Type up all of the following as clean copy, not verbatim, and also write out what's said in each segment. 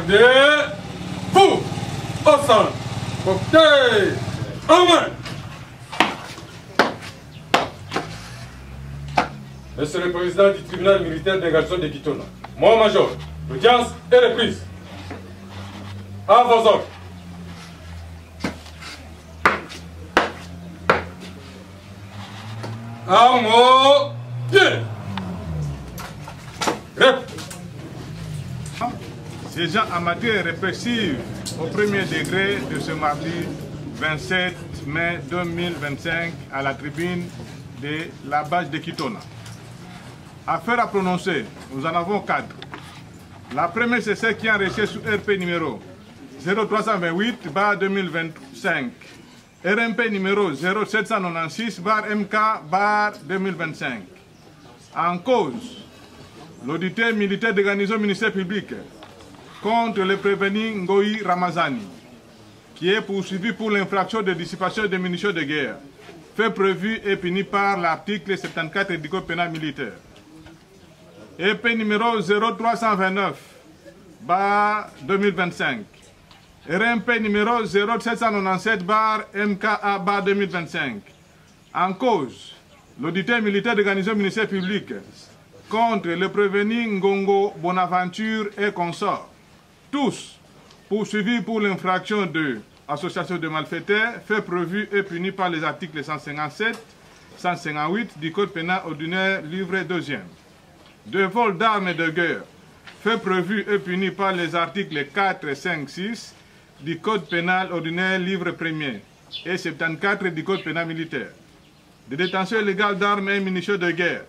Gardez-vous. Au centre. Côté. En main. Monsieur le Président du tribunal militaire des garçons de Kitona, mon major, l'audience est reprise. À vos ordres. À mon pied. Siégeant en matière répressive au premier degré de ce mardi 27 mai 2025 à la tribune de la base de Kitona. Affaire à prononcer, nous en avons 4. La première, c'est celle qui est enregistrée sous RP numéro 0328/2025, RMP numéro 0796/MK/2025. En cause, l'auditeur militaire de garnison ministère public contre le prévenu Ngoï Ramazani, qui est poursuivi pour l'infraction de dissipation de munitions de guerre, fait prévu et puni par l'article 74 du Code pénal militaire. EP numéro 0329/2025, RMP numéro 0797/MKA/2025. En cause, l'auditeur militaire de garnison ministère public contre le prévenu Ngongo Bonaventure et consorts, tous poursuivis pour l'infraction de association de malfaiteurs, fait prévu et puni par les articles 157, 158 du Code pénal ordinaire, livre 2e. De vol d'armes de guerre, fait prévu et puni par les articles 4, 5, 6 du Code pénal ordinaire, livre 1er, et 74 du Code pénal militaire. De détention illégale d'armes et munitions de guerre,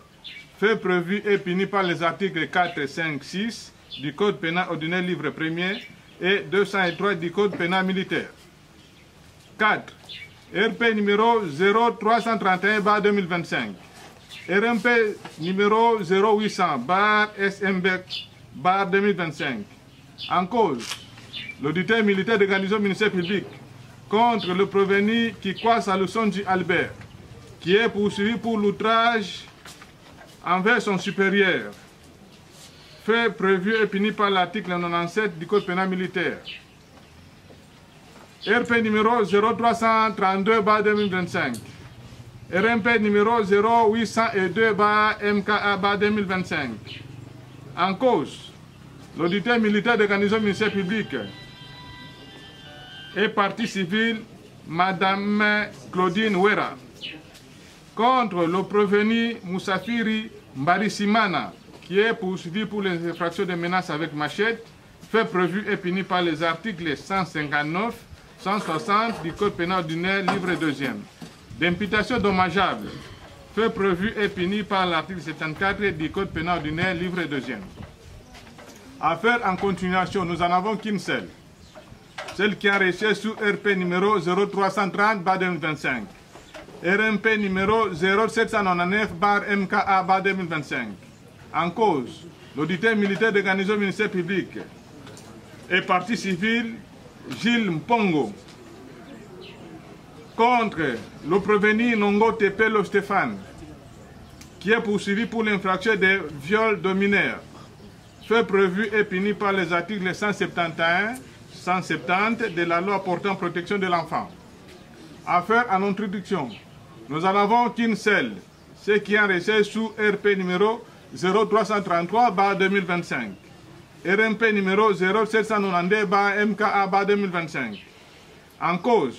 fait prévu et puni par les articles 4, 5, 6 du Code pénal ordinaire, livre 1er, et 203 du Code pénal militaire. 4. RP numéro 0331/2025. RMP numéro 0800/SMB/2025. En cause, l'auditeur militaire de garnison ministère public contre le prévenu Kikwa Salusonji Albert, qui est poursuivi pour l'outrage envers son supérieur, fait prévu et puni par l'article 97 du Code pénal militaire. RP numéro 0332/2025. RMP numéro 0802/MKA/2025. En cause, l'auditeur militaire de garnison ministère public et partie civile, Madame Claudine Ouera, contre le prévenu Moussafiri Mbarisimana, qui est poursuivi pour les infractions de menaces avec machette, fait prévu et puni par les articles 159, 160 du Code pénal ordinaire, livre 2e. D'imputation dommageable, fait prévu et puni par l'article 74 du Code pénal ordinaire, livre 2e. Affaire en continuation, nous en avons qu'une seule. Celle qui est enregistrée sous RP numéro 0330/2025. RMP numéro 0799/MKA/2025. En cause, l'auditeur militaire de garnison ministère public et partie civile, Gilles Mpongo, contre le prévenu Nongo Tepelo Stéphane, qui est poursuivi pour l'infraction de viol de mineurs, fait prévu et puni par les articles 171, 170 de la loi portant protection de l'enfant. Affaire en introduction, nous en avons qu'une seule, ce qui est enregistré sous RP numéro 0333/2025, RMP numéro 0792/MKA/2025. En cause,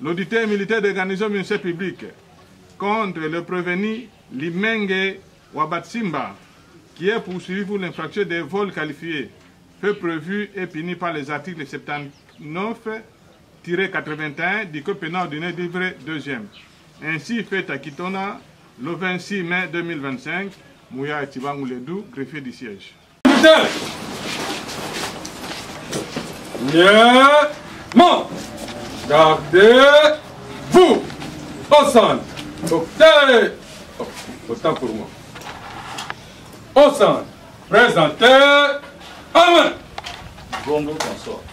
l'auditeur militaire de garnison ministère public contre le prévenu Limenge Wabatsimba, qui est poursuivi pour l'infraction de vol qualifié, fait prévu et puni par les articles 79-81 du Code pénal ordinaire, livre 2e. Ainsi fait à Kitona le 26 mai 2025, Mouya Tibangouledou, greffier du siège. Gardez-vous. Au centre. Côté. Autant pour moi. Au centre. Présentez. Amen. Bongo consort.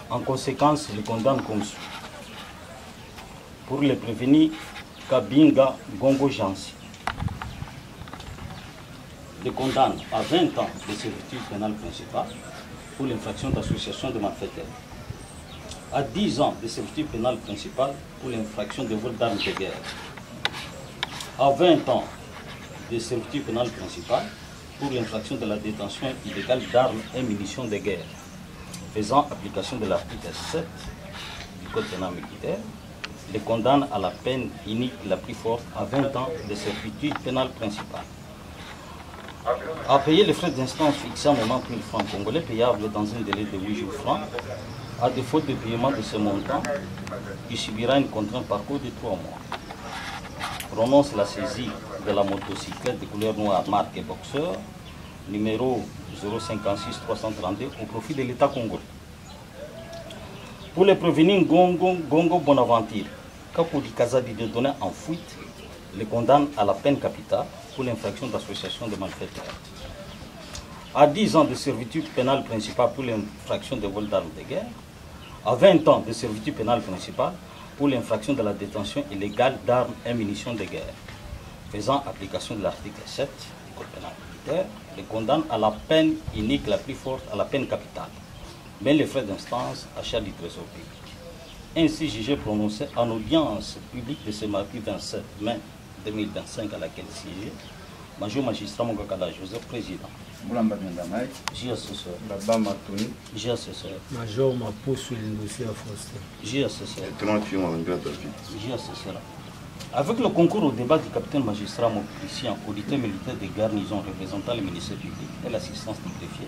En conséquence, je condamne comme suit. pour le prévenu Kabinga Gongo Jansi. Le condamne à 20 ans de servitude pénale principale pour l'infraction d'association de malfaiteurs, à 10 ans de servitude pénale principale pour l'infraction de vol d'armes de guerre, à 20 ans de servitude pénale principale pour l'infraction de la détention illégale d'armes et munitions de guerre, faisant application de l'article 7 du Code pénal militaire, les condamne à la peine unique la plus forte à 20 ans de servitude pénale principale, à payer les frais d'instance fixés à 90 000 francs congolais payables dans un délai de 8 jours francs. À défaut de paiement de ce montant, il subira une contrainte par cours de 3 mois. Prononce la saisie de la motocyclette de couleur noire marque Boxer, numéro 056 332 au profit de l'État congolais. Pour les prévenir Gongo Bonaventure, Kapodi Kazadi de donner en fuite, les condamne à la peine capitale pour l'infraction d'association de malfaiteurs, à 10 ans de servitude pénale principale pour l'infraction de vol d'armes de guerre, à 20 ans de servitude pénale principale pour l'infraction de la détention illégale d'armes et munitions de guerre, faisant application de l'article 7 du Code pénal militaire, les condamne à la peine unique la plus forte, à la peine capitale, mais les frais d'instance à charge du trésor public. Ainsi jugé prononcé en audience publique de ce mardi 27 mai 2025 à laquelle siégeait Major Magistrat Mongakala Joseph, président. Moulamba Biendamay. JSSR. Baba Matouni. JSSR. Major Mapoussou Lindosia Foster. JSSR. JSSR. Avec le concours au débat du capitaine magistrat Christian, auditeur militaire de garnison représentant le ministère public et l'assistance du greffier,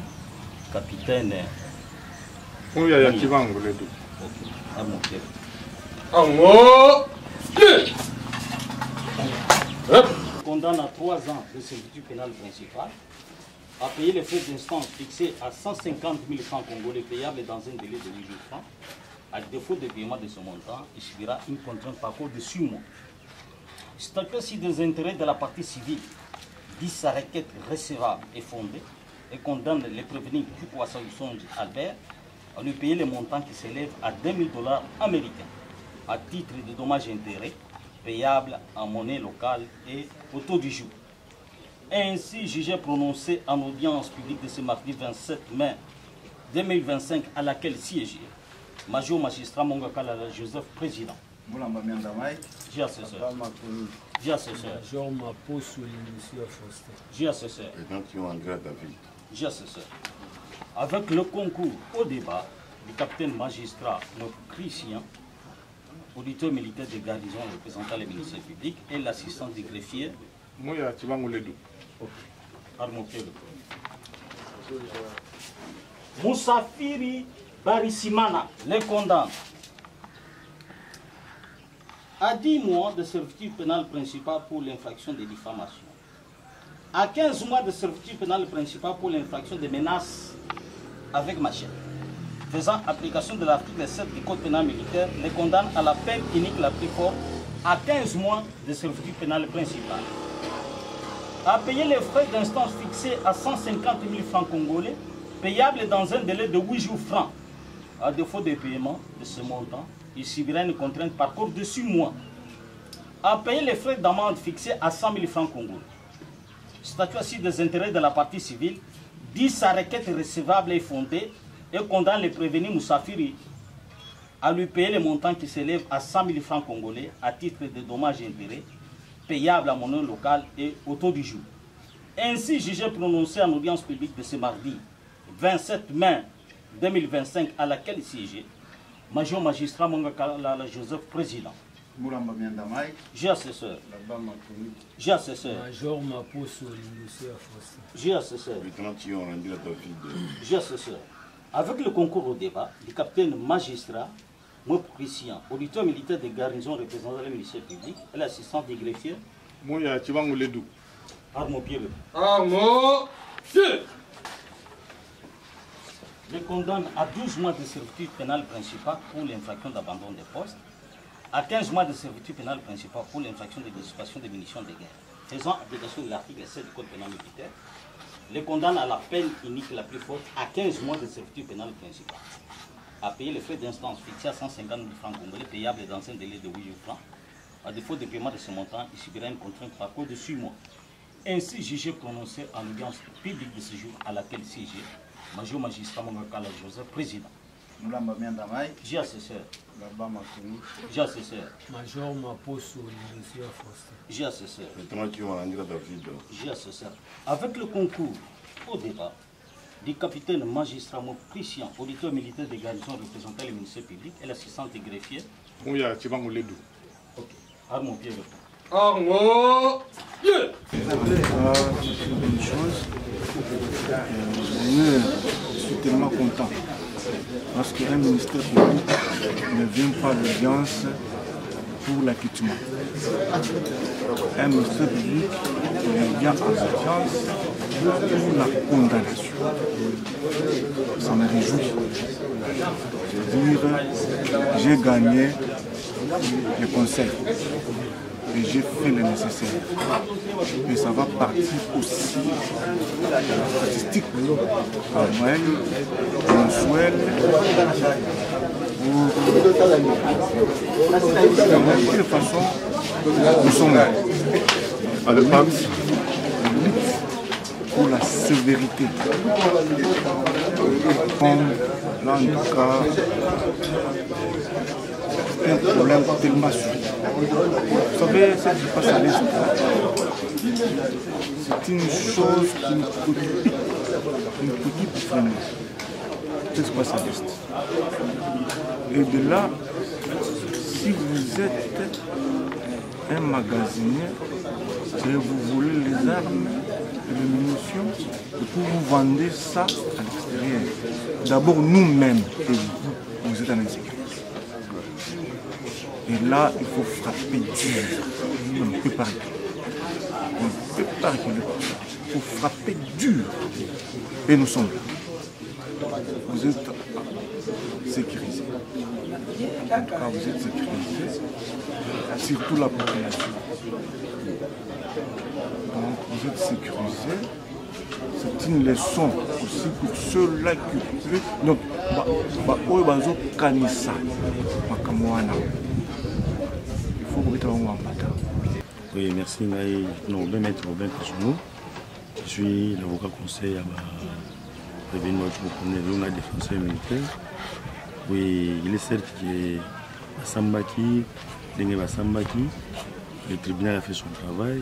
capitaine. Oui, il y a Kivango, les deux. Ok, à mon pied. Condamne à 3 ans de servitude pénale principale, à payer les frais d'instance fixés à 150 000 francs congolais payables dans un délai de 8 jours francs. À défaut de paiement de ce montant, il subira une contrainte par cours de 6 mois. Statut si des intérêts de la partie civile dit sa requête recevable et fondée et condamne les prévenus Kukwasa Usonji Albert à lui payer les montants qui s'élèvent à 2 000 $ américains à titre de dommages et intérêts payables en monnaie locale et au taux du jour. Ainsi, jugé prononcé en audience publique de ce mardi 27 mai 2025 à laquelle siégeait Major Magistrat Mongakala Joseph, président. Moulamba Biendamay. JSSR. Baba Matouni. JSSR. Major Mapoussou Lindosia Foster. JSSR. David. JSSR. Avec le concours au débat du capitaine magistrat Christian, auditeur militaire de garnison représentant le ministère public et l'assistant du greffier. Moi, il y a Kivango, les deux. Moussafiri Barissimana les condamne à 10 mois de servitude pénale principale pour l'infraction de diffamation, à 15 mois de servitude pénale principale pour l'infraction de menaces avec machette, faisant application de l'article 7 du Code pénal militaire, les condamne à la peine unique la plus forte à 15 mois de servitude pénale principale, à payer les frais d'instance fixés à 150 000 francs congolais, payables dans un délai de 8 jours francs. À défaut de paiement de ce montant, il subira une contrainte par cours de 6 mois, à payer les frais d'amende fixés à 100 000 francs congolais. Statut assis des intérêts de la partie civile, dit sa requête recevable et fondée et condamne le prévenu Moussafiri à lui payer les montants qui s'élèvent à 100 000 francs congolais à titre de dommages et intérêts payables à monnaie locale et au taux du jour. Ainsi, jugé prononcé en audience publique de ce mardi 27 mai 2025 à laquelle siégeait Major Magistrat Mongakala Joseph, président. Moulamba Biendamay. JSSR. Baba Matouni. JSSR. Major Mapoussou Lindosia Foster. JSSR. JSSR. Avec le concours au débat du capitaine magistrat Christian, auditeur militaire de garnison représentant le ministère public et l'assistant des greffiers. Moi, il y a Kivango, les deux. Armo Pierre. Les condamne à 12 mois de servitude pénale principale pour l'infraction d'abandon des postes, à 15 mois de servitude pénale principale pour l'infraction de dissipation des munitions de guerre. Faisant application de l'article 7 du Code pénal militaire, les condamne à la peine unique la plus forte à 15 mois de servitude pénale principale, à payer les frais d'instance fixés à 150 000 francs congolais payables dans un délai de 8 jours francs, À défaut de paiement de ce montant, il subira une contrainte par code de 6 mois. Ainsi jugé prononcé en audience publique de ce jour à laquelle siégeait Major Magistrat Mongakala Joseph, président. Mulamba Miandamai, J'ai assesseur. Gaba Makuni, J'ai assesseur. Major Maposo Lingosia Faustin. J'ai assesseur. David. J'ai assesseur. Avec le concours au débat du capitaine magistrat Christian, auditeur militaire des garnisons représentant le ministère public et l'assistante greffier. Oui, tu vas me l'aider. Ok. Armand Pierre. Arnaud, yeah. C'est une bonne chose. Je suis tellement content parce qu'un ministère public ne vient pas à l'audience pour l'acquittement. Un ministère public vient à l'audience pour la condamnation. Ça me réjouit. C'est-à-dire, j'ai gagné le conseil. Et j'ai fait le nécessaire. Et ça va partir aussi de la statistique annuelle, mensuelle, de quelle façon nous sommes là. À la lutte pour la sévérité. Comme là en tout cas, c'est un problème tellement sûr. Vous savez, ce qui passe à l'Est, c'est une chose qui nous préoccupe vraiment. Ce qui se passe à l'Est. Et de là, si vous êtes un magasinier et vous voulez les armes et les munitions, et pour vous vendre ça à l'extérieur, d'abord nous-mêmes et vous êtes en insécurité. Et là, il faut frapper dur. On ne peut pas reculer. On ne peut pas reculer. Il faut frapper dur. Et nous sommes là. Vous êtes sécurisés. En tout cas, vous êtes sécurisés. Surtout la population. Donc, vous êtes sécurisés. C'est une leçon aussi pour ceux-là qui... Donc, Kanisa, Makamoana. Oui, merci. Je suis l'avocat conseil à prévenir notre défenseur militaire. Oui, il est certes que Sambaki, le tribunal a fait son travail.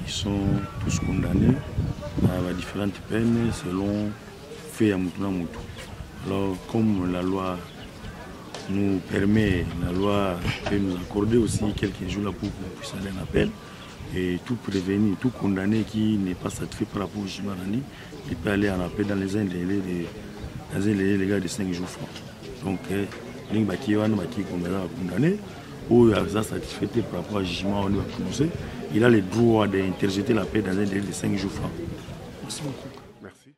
Ils sont tous condamnés à différentes peines selon fait à Moutouna Moutou. Alors, comme la loi nous permet, la loi peut nous accorder aussi quelques jours là pour qu'on puisse aller en appel et tout prévenir, tout condamné qui n'est pas satisfait par rapport au jugement rendu, il peut aller en appel dans les délais légaux de 5 jours francs. Donc, les condamné ou ça satisfait par rapport au jugement on va prononcer, il a le droit d'interjeter la paix dans un délai de 5 jours francs. Merci beaucoup. Merci.